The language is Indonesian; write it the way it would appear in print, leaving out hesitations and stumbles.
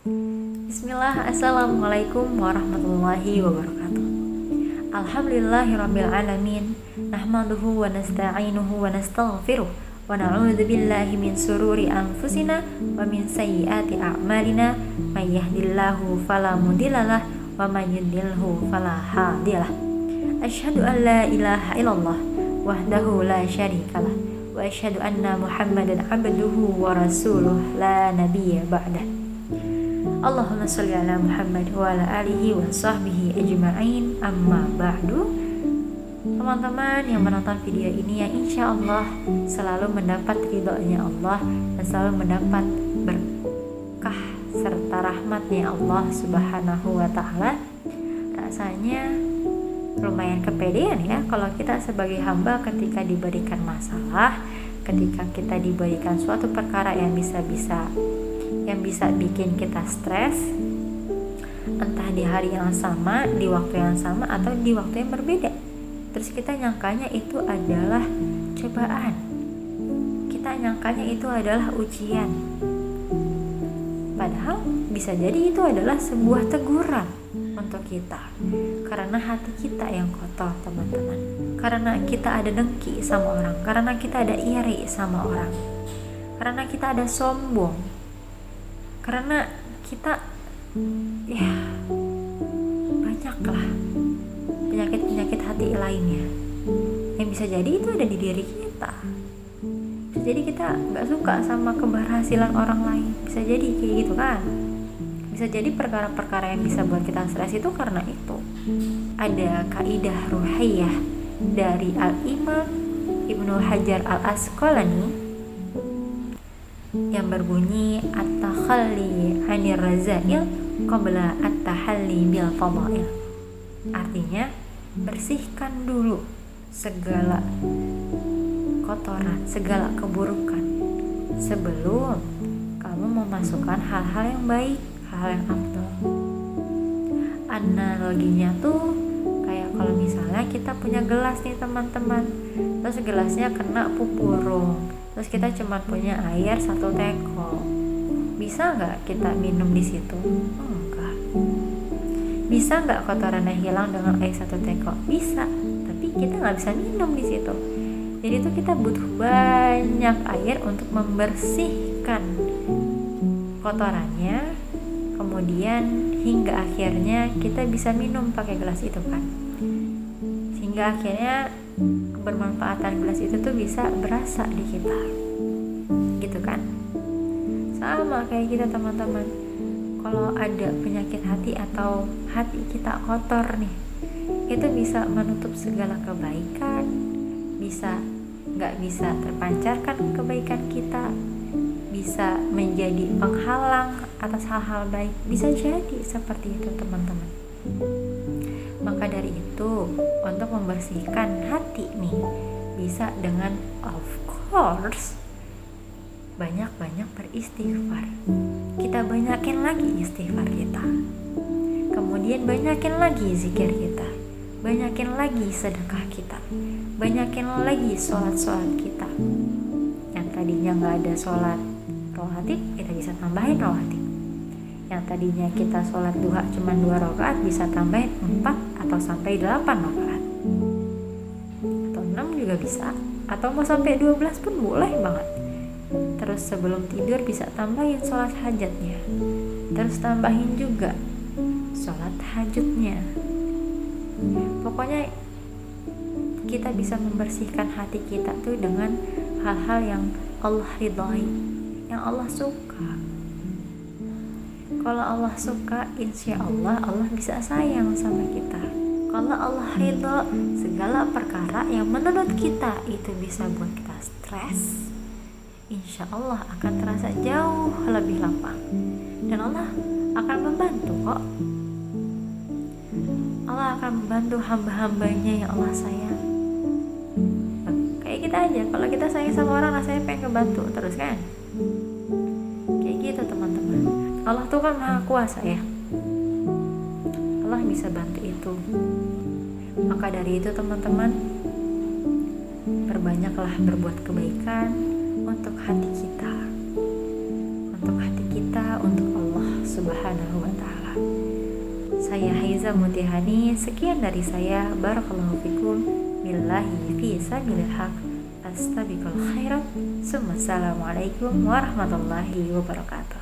Bismillah, Assalamualaikum warahmatullahi wabarakatuh. Alhamdulillahirabbil alamin, nahmaduhu wa nasta'inuhu wa nastaghfiruh wa na'udzu billahi min sururi anfusina wa min sayyiati a'malina, may yahdihillahu fala mudhillalah wa may yudhlilhu fala hadiyalah. Asyhadu an la ilaha illallah wahdahu la syarikalah wa asyhadu anna Muhammadan abduhu wa rasuluh la nabiyya ba'dah. Allahumma sholli ala Muhammad wa ala alihi wa sahbihi ajma'in, amma ba'du. Teman-teman yang menonton video ini yang insya Allah selalu mendapat ridhonya Allah dan selalu mendapat berkah serta rahmatnya Allah subhanahu wa ta'ala. Rasanya lumayan kepedean ya kalau kita sebagai hamba ketika diberikan masalah, ketika kita diberikan suatu perkara yang bisa bikin kita stres, entah di hari yang sama, di waktu yang sama, atau di waktu yang berbeda. Terus kita nyangkanya itu adalah cobaan, kita nyangkanya itu adalah ujian, padahal bisa jadi itu adalah sebuah teguran untuk kita, karena hati kita yang kotor teman-teman, karena kita ada dengki sama orang, karena kita ada iri sama orang, karena kita ada sombong, karena kita ya banyaklah penyakit-penyakit hati lainnya yang bisa jadi itu ada di diri kita. Bisa jadi kita gak suka sama keberhasilan orang lain, bisa jadi kayak gitu kan. Bisa jadi perkara-perkara yang bisa buat kita stres itu karena itu. Ada kaidah ruhiyah dari Al-Imam Ibnu Hajar Al-Asqalani yang berbunyi at-takhalli 'anir razail qabla at-tahalli bil fadail. Artinya, bersihkan dulu segala kotoran, segala keburukan sebelum kamu memasukkan hal-hal yang baik, hal yang afdal. Analoginya tuh kayak kalau misalnya kita punya gelas nih teman-teman, terus gelasnya kena pupurung, terus kita cuma punya air 1 teko, bisa nggak kita minum di situ? Enggak. Bisa nggak kotorannya hilang dengan air 1 teko? Bisa, tapi kita nggak bisa minum di situ. Jadi itu kita butuh banyak air untuk membersihkan kotorannya, kemudian hingga akhirnya kita bisa minum pakai gelas itu kan. Sehingga akhirnya kebermanfaatan gelas itu tuh bisa berasa di kita, gitu kan. Sama kayak kita teman-teman, kalau ada penyakit hati atau hati kita kotor nih, itu bisa menutup segala kebaikan, nggak bisa terpancarkan kebaikan kita, bisa menjadi penghalang atas hal-hal baik, bisa jadi seperti itu teman-teman. Maka dari itu, untuk membersihkan hati nih, bisa dengan of course banyak-banyak beristighfar. Kita banyakin lagi istighfar kita, kemudian banyakin lagi zikir kita, banyakin lagi sedekah kita, banyakin lagi sholat-sholat kita. Yang tadinya gak ada sholat rawatib, kita bisa tambahin rawatib. Yang tadinya kita sholat duha cuma 2 rakaat, bisa tambahin 4 atau sampai 8 rakaat, atau 6 juga bisa, atau mau sampai 12 pun boleh banget. Terus sebelum tidur bisa tambahin sholat hajatnya, terus tambahin juga sholat tahajudnya. Pokoknya kita bisa membersihkan hati kita tuh dengan hal-hal yang Allah ridhai, yang Allah suka. Kalau Allah suka, insya Allah Allah bisa sayang sama kita. Kalau Allah ridho, segala perkara yang menurut kita itu bisa buat kita stres, insya Allah akan terasa jauh lebih lapang, dan Allah akan membantu kok. Allah akan membantu hamba-hambanya yang Allah sayang. Kayak kita aja, kalau kita sayang sama orang rasanya pengen ngebantu terus kan, kayak gitu teman-teman. Allah tuh kan maha kuasa ya, Allah bisa bantu itu. Maka dari itu teman-teman, perbanyaklah berbuat kebaikan untuk hati kita, untuk Allah Subhanahu Subhanahu wa taala. Saya Haiza Mutihani, sekian dari saya. Barakallahu fikum, billahi fi sabilil haq, astabiqul khairat. Assalamualaikum warahmatullahi wabarakatuh.